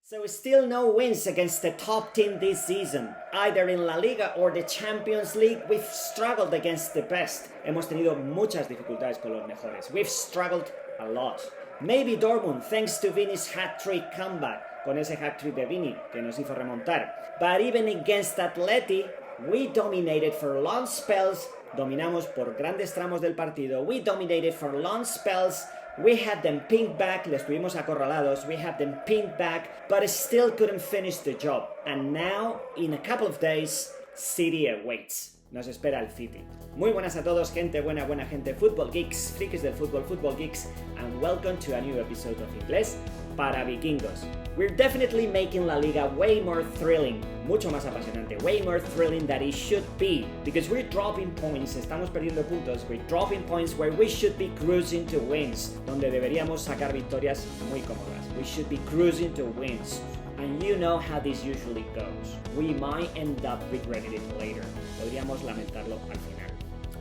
So still no wins against the top team this season. Either in La Liga or the Champions League, we've struggled against the best. Hemos tenido muchas dificultades con los mejores. We've struggled a lot. Maybe Dortmund, thanks to Vini's hat-trick comeback, con ese hat-trick de Vini que nos hizo remontar. But even against Atleti, we dominated for long spells. Dominamos por grandes tramos del partido. We dominated for long spells. We had them pinned back, les tuvimos acorralados, we had them pinned back, but still couldn't finish the job. And now, in a couple of days, City awaits. Nos espera el City. Muy buenas a todos, gente buena gente, football geeks, frikis del fútbol, football geeks, and welcome to a new episode of Inglés para Vikingos. We're definitely making La Liga way more thrilling, mucho más apasionante, way more thrilling than it should be, because we're dropping points, estamos perdiendo puntos, we're dropping points where we should be cruising to wins, donde deberíamos sacar victorias muy cómodas. We should be cruising to wins. And you know how this usually goes. We might end up regretting it later. Podríamos lamentarlo al final.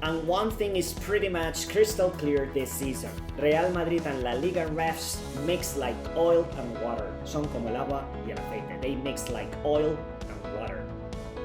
And one thing is pretty much crystal clear this season. Real Madrid and La Liga refs mix like oil and water. Son como el agua y el aceite. They mix like oil and water.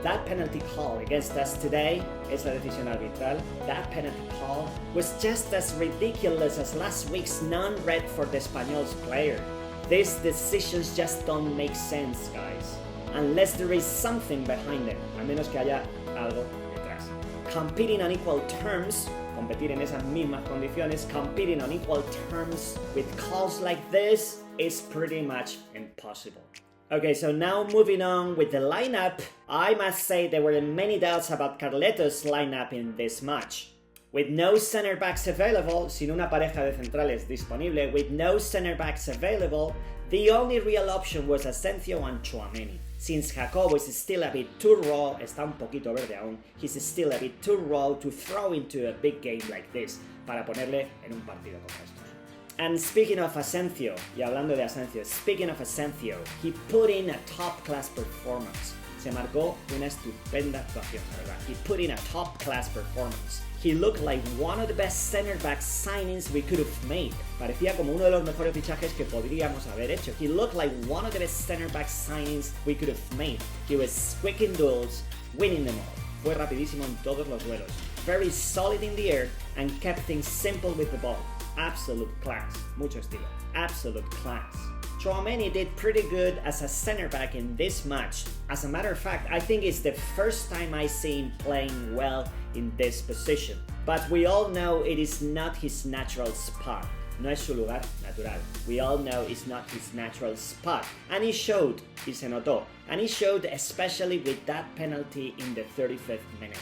That penalty call against us today es la decisión arbitral. That penalty call was just as ridiculous as last week's non-red for the Espanyol's player. These decisions just don't make sense, guys. Unless there is something behind them. A menos que haya algo detrás. Competing on equal terms, competir en esas mismas condiciones, competing on equal terms with calls like this is pretty much impossible. Okay, so now moving on with the lineup, I must say there were many doubts about Carleto's lineup in this match. With no center backs available, sin una pareja de centrales disponible, with no center backs available, the only real option was Asencio and Tchouaméni. Since Jacobo is still a bit too raw, está un poquito verde aún, he's still a bit too raw to throw into a big game like this, para ponerle en un partido como estos. And speaking of Asencio, y hablando de Asencio, speaking of Asencio, he put in a top-class performance. Se marcó una estupenda actuación, la verdad. He put in a top-class performance. He looked like one of the best center-back signings we could have made. Parecía como uno de los mejores fichajes que podríamos haber hecho. He looked like one of the best center-back signings we could have made. He was quick in duels, winning them all. Fue rapidísimo en todos los duelos. Very solid in the air and kept things simple with the ball. Absolute class. Mucho estilo. Absolute class. Tchouaméni did pretty good as a center back in this match. As a matter of fact, I think it's the first time I see him playing well in this position. But we all know it is not his natural spot. No es su lugar natural. We all know it's not his natural spot. And he showed, y se notó. And he showed especially with that penalty in the 35th minute.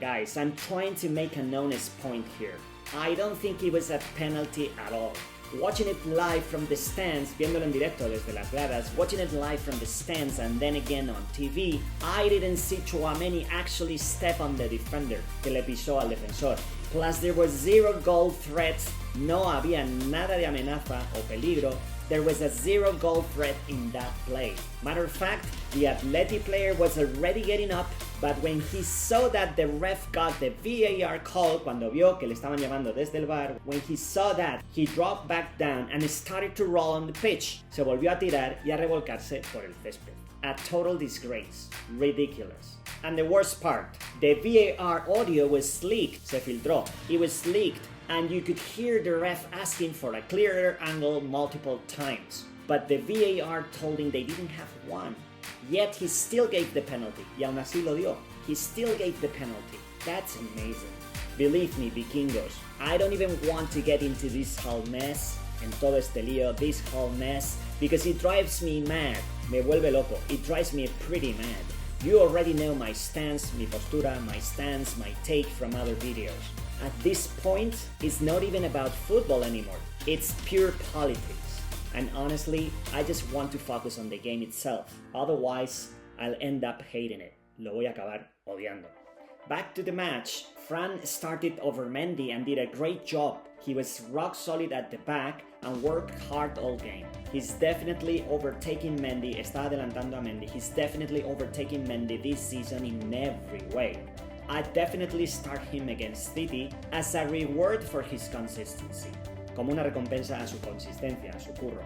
Guys, I'm trying to make an honest point here. I don't think it was a penalty at all. Watching it live from the stands, viéndolo en directo desde las gradas, watching it live from the stands and then again on TV, I didn't see Tchouaméni actually step on the defender, que le pisó al defensor. Plus there was zero goal threats, no había nada de amenaza o peligro, there was a zero goal threat in that play. Matter of fact, the Atleti player was already getting up, but when he saw that the ref got the VAR call, cuando vio que le estaban llamando desde el VAR, when he saw that, he dropped back down and started to roll on the pitch. Se volvió a tirar y a revolcarse por el césped. A total disgrace. Ridiculous. And the worst part, the VAR audio was leaked. Se filtró. It was leaked. And you could hear the ref asking for a clearer angle multiple times. But the VAR told him they didn't have one. Yet he still gave the penalty. Y aún así lo dio. He still gave the penalty. That's amazing. Believe me, Vikingos, I don't even want to get into this whole mess, en todo este lío, this whole mess, because it drives me mad. Me vuelve loco. It drives me pretty mad. You already know my stance, mi postura, my stance, my take from other videos. At this point, it's not even about football anymore. It's pure politics. And honestly, I just want to focus on the game itself. Otherwise, I'll end up hating it. Lo voy a acabar odiando. Back to the match, Fran started over Mendy and did a great job. He was rock solid at the back and worked hard all game. He's definitely overtaking Mendy, está adelantando a Mendy. He's definitely overtaking Mendy this season in every way. I'd definitely start him against City as a reward for his consistency. Como una recompensa a su consistencia, a su curro.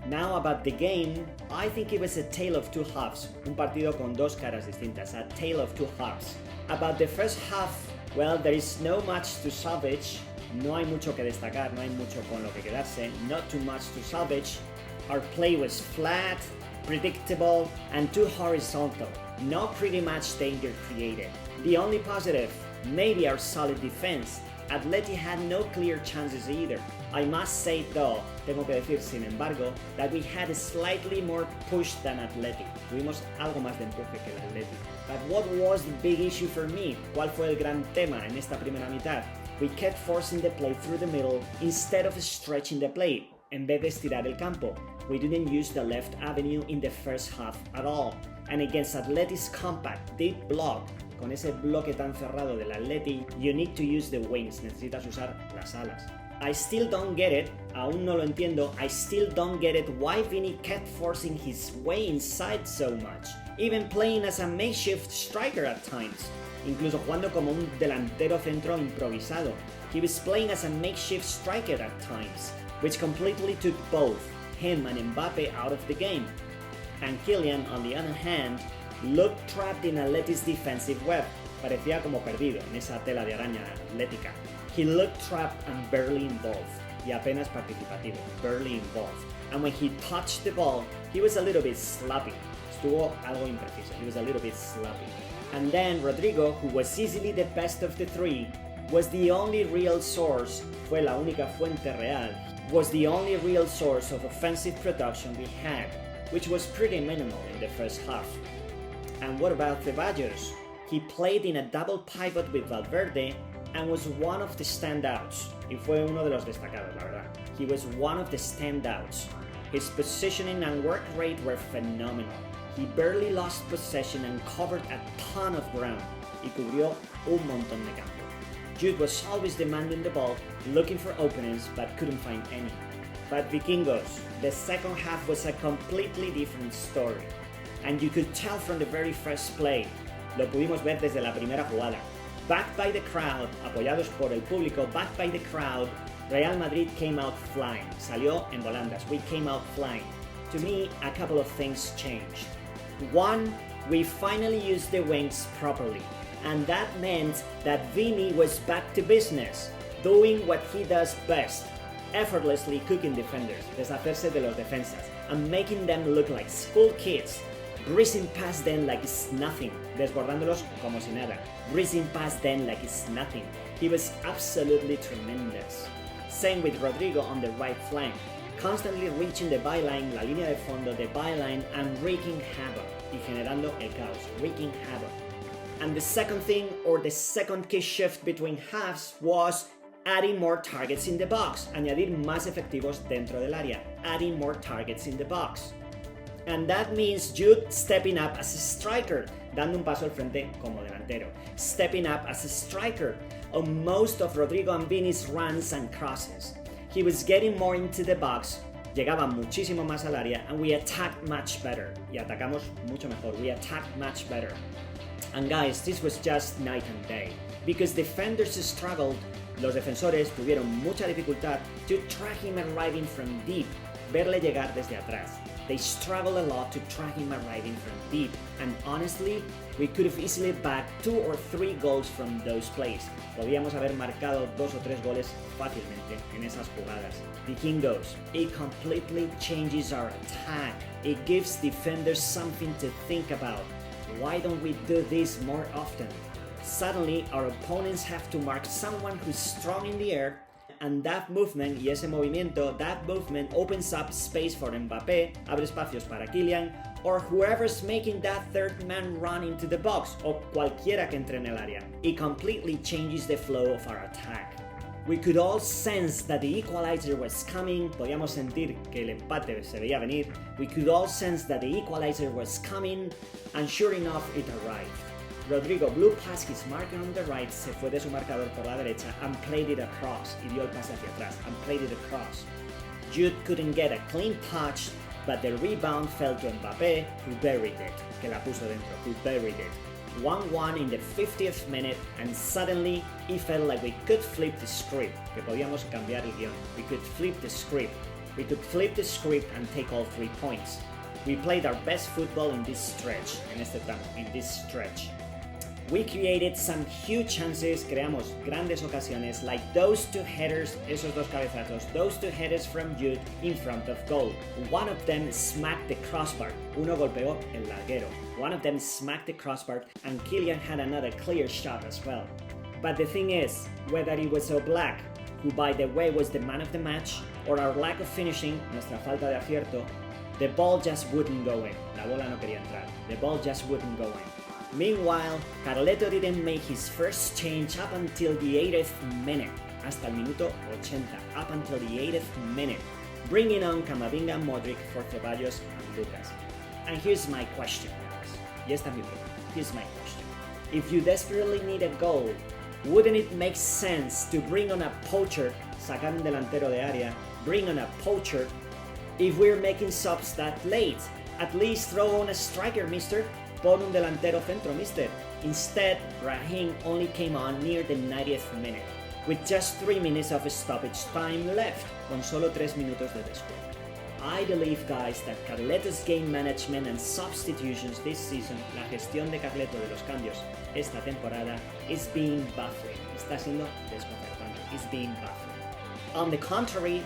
Now about the game, I think it was a tale of two halves, un partido con dos caras distintas, a tale of two halves. About the first half, well, there is no much to salvage, no hay mucho que destacar, no hay mucho con lo que quedarse, not too much to salvage. Our play was flat, predictable, and too horizontal, no pretty much danger created. The only positive, maybe our solid defense. Atleti had no clear chances either. I must say though, tengo que decir sin embargo, that we had a slightly more push than Atleti. Tuvimos algo más de empuje que el Atleti. But what was the big issue for me? ¿Cuál fue el gran tema en esta primera mitad? We kept forcing the play through the middle instead of stretching the play. En vez de estirar el campo, we didn't use the left avenue in the first half at all. And against Atleti's compact, deep block, con ese bloque tan cerrado del Atleti, you need to use the wings, necesitas usar las alas. I still don't get it, aún no lo entiendo, I still don't get it why Vini kept forcing his way inside so much, even playing as a makeshift striker at times, incluso jugando como un delantero centro improvisado. He was playing as a makeshift striker at times, which completely took both him and Mbappe out of the game. And Kylian, on the other hand, looked trapped in Atleti's defensive web. Parecía como perdido en esa tela de araña atlética. He looked trapped and barely involved. Y apenas participativo, barely involved. And when he touched the ball, he was a little bit sloppy. Estuvo algo impreciso. He was a little bit sloppy. And then Rodrigo, who was easily the best of the three, was the only real source, fue la única fuente real, was the only real source of offensive production we had, which was pretty minimal in the first half. And what about Ceballos? He played in a double pivot with Valverde and was one of the standouts. Y fue uno de los destacados, la verdad. He was one of the standouts. His positioning and work rate were phenomenal. He barely lost possession and covered a ton of ground. Y cubrió un montón de campo. Jude was always demanding the ball, looking for openings, but couldn't find any. But Vikingos, the second half was a completely different story. And you could tell from the very first play. Lo pudimos ver desde la primera jugada. Backed by the crowd, apoyados por el público, backed by the crowd, Real Madrid came out flying. Salió en volandas. We came out flying. To me, a couple of things changed. One, we finally used the wings properly. And that meant that Vini was back to business, doing what he does best, effortlessly cooking defenders, deshacerse de los defensas, and making them look like school kids, breezing past them like it's nothing, desbordándolos como si nada, breezing past them like it's nothing. He was absolutely tremendous. Same with Rodrigo on the right flank, constantly reaching the byline, la línea de fondo, the byline, and wreaking havoc, y generando el caos, wreaking havoc. And the second thing, or the second key shift between halves, was adding more targets in the box, añadir más efectivos dentro del área, adding more targets in the box. And that means Jude stepping up as a striker, dando un paso al frente como delantero, stepping up as a striker on most of Rodrigo and Vini's runs and crosses. He was getting more into the box, llegaba muchísimo más al área, and we attacked much better. Y atacamos mucho mejor, we attacked much better. And guys, this was just night and day, because defenders struggled, los defensores tuvieron mucha dificultad to track him arriving from deep, verle llegar desde atrás. They struggled a lot to track him arriving from deep, and honestly, we could have easily bagged 2 or 3 goals from those plays. Podíamos haber marcado 2 o 3 goles fácilmente en esas jugadas. Vikingos, it completely changes our attack. It gives defenders something to think about. Why don't we do this more often? Suddenly, our opponents have to mark someone who's strong in the air, and that movement y ese movimiento, that movement opens up space for Mbappé, abre espacios para Kylian, or whoever's making that third man run into the box, o cualquiera que entre en el área. It completely changes the flow of our attack. We could all sense that the equalizer was coming. Podíamos sentir que el empate se veía venir. We could all sense that the equalizer was coming, and sure enough, it arrived. Rodrigo blew past his marker on the right, se fue de su marcador por la derecha, and played it across, y dio el pase hacia atrás, and played it across. Jude couldn't get a clean touch, but the rebound fell to Mbappé, who buried it, que la puso dentro, who buried it. 1-1 in the 50th minute, and suddenly it felt like we could flip the script, que podíamos cambiar el guión. We could flip the script. We could flip the script and take all 3 points. We played our best football in this stretch, in this stretch. We created some huge chances, creamos grandes ocasiones, like those 2 headers, esos 2 cabezazos, those 2 headers from Jude in front of goal. One of them smacked the crossbar, uno golpeó el larguero. One of them smacked the crossbar and Herculean had another clear shot as well. But the thing is, whether it was Oblak, who by the way was the man of the match, or our lack of finishing, nuestra falta de acierto, the ball just wouldn't go in. La bola no quería entrar. The ball just wouldn't go in. Meanwhile, Carleto didn't make his first change up until the 80th minute, hasta el minuto 80, up until the 80th minute, bringing on Camavinga, Modric for Ceballos and Lucas. And here's my question, guys. Y esta es mi pregunta. Here's my question. If you desperately need a goal, wouldn't it make sense to bring on a poacher, sacar un delantero de área, bring on a poacher, if we're making subs that late? At least throw on a striker, mister. Pon un delantero centro, mister. Instead, Raheem only came on near the 90th minute, with just 3 minutes of stoppage time left, con solo 3 minutos de descuento. I believe, guys, that Carleto's game management and substitutions this season, la gestión de Carleto de los cambios esta temporada, is being baffling. Está siendo desconcertante. It's being baffling. On the contrary,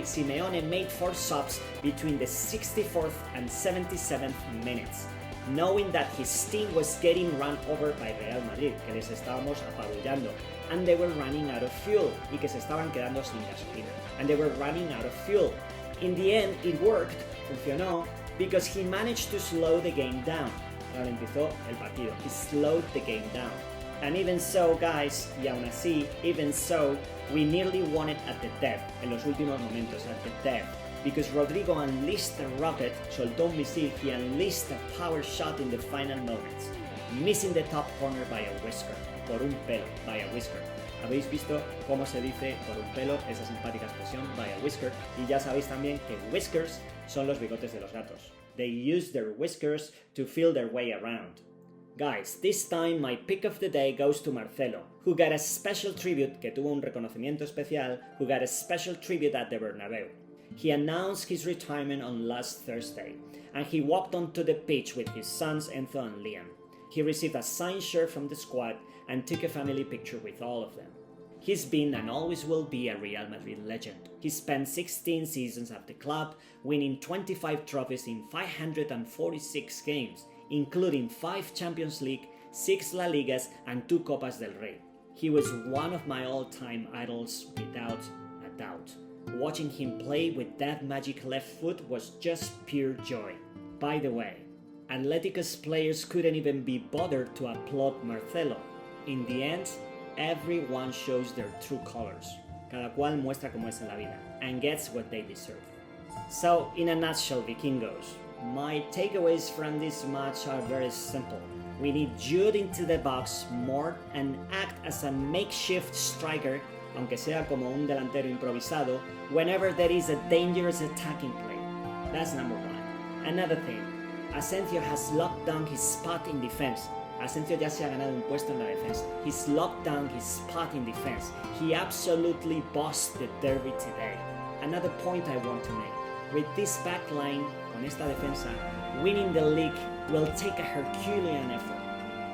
Simeone made 4 subs between the 64th and 77th minutes, knowing that his team was getting run over by Real Madrid, que les estábamos apabullando, and they were running out of fuel, y que se estaban quedando sin gasolina, and they were running out of fuel. In the end, it worked, funcionó, because he managed to slow the game down. Ralentizó el partido. He slowed the game down. And even so, guys, y aún así, even so, we nearly won it at the death, en los últimos momentos, at the death, because Rodrigo unleashed a rocket, soltó un misil, he unleashed a power shot in the final moments, missing the top corner by a whisker, por un pelo, by a whisker. ¿Habéis visto cómo se dice por un pelo, esa simpática expresión, by a whisker? Y ya sabéis también que whiskers son los bigotes de los gatos. They use their whiskers to feel their way around. Guys, this time my pick of the day goes to Marcelo, who got a special tribute, que tuvo un reconocimiento especial, who got a special tribute at the Bernabeu. He announced his retirement on last Thursday, and he walked onto the pitch with his sons Enzo and Liam. He received a signed shirt from the squad and took a family picture with all of them. He's been and always will be a Real Madrid legend. He spent 16 seasons at the club, winning 25 trophies in 546 games, including 5 Champions League, 6 La Ligas and 2 Copas del Rey. He was one of my all-time idols without a doubt. Watching him play with that magic left foot was just pure joy. By the way, Atletico's players couldn't even be bothered to applaud Marcelo. In the end, everyone shows their true colors. Cada cual muestra como es en la vida and gets what they deserve. So, in a nutshell, Vikingos, my takeaways from this match are very simple. We need Jude into the box more and act as a makeshift striker, aunque sea como un delantero improvisado, whenever there is a dangerous attacking play. That's number 1. Another thing, Asencio has locked down his spot in defense. Asencio ya se ha ganado un puesto en la defensa. He's locked down his spot in defense. He absolutely bossed the derby today. Another point I want to make. With this backline, con esta defensa, winning the league will take a Herculean effort.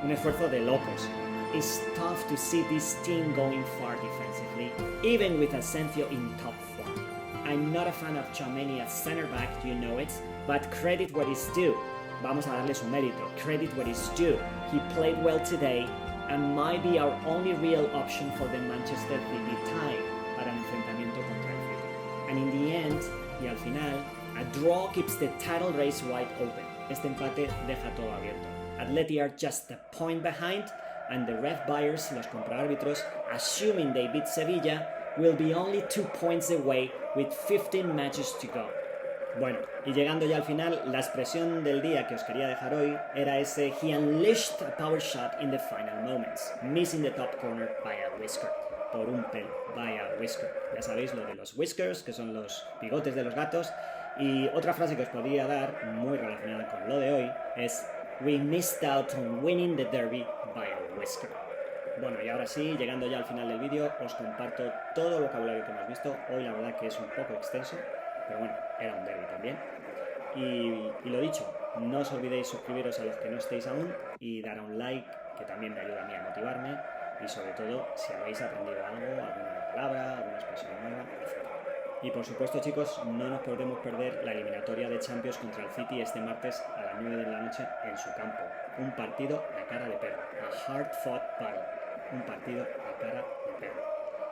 Un esfuerzo de locos. It's tough to see this team going far defensively, even with Asencio in top form. I'm not a fan of Tchouaméni as center back, you know it, but credit what is due. Vamos a darle su mérito. Credit what is due. He played well today and might be our only real option for the Manchester City tie para el enfrentamiento contra el City. And in the end, y al final, a draw keeps the title race wide open. Este empate deja todo abierto. Atleti are just a point behind, and the ref buyers, los compraárbitros, assuming they beat Sevilla, will be only 2 points away with 15 matches to go. Bueno, y llegando ya al final, la expresión del día que os quería dejar hoy era ese "he unleashed a power shot in the final moments, missing the top corner by a whisker", por un pelo, by a whisker. Ya sabéis lo de los whiskers, que son los bigotes de los gatos. Y otra frase que os podría dar, muy relacionada con lo de hoy, es "we missed out on winning the derby by a whisker". Bueno, y ahora sí, llegando ya al final del vídeo, os comparto todo el vocabulario que hemos visto. Hoy la verdad que es un poco extenso, pero bueno, era un derbi también. Y lo dicho, no os olvidéis suscribiros a los que no estéis aún y dar a un like, que también me ayuda a mí a motivarme, y sobre todo si habéis aprendido algo, alguna palabra, alguna expresión nueva, etc. Y por supuesto, chicos, no nos podemos perder la eliminatoria de Champions contra el City este martes a las 9 de la noche en su campo. Un partido a cara de perro, a hard-fought battle, un partido a cara de perro.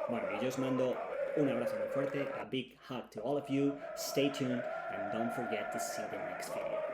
Bueno, y yo os mando un abrazo muy fuerte, a big hug to all of you, stay tuned, and don't forget to see the next video.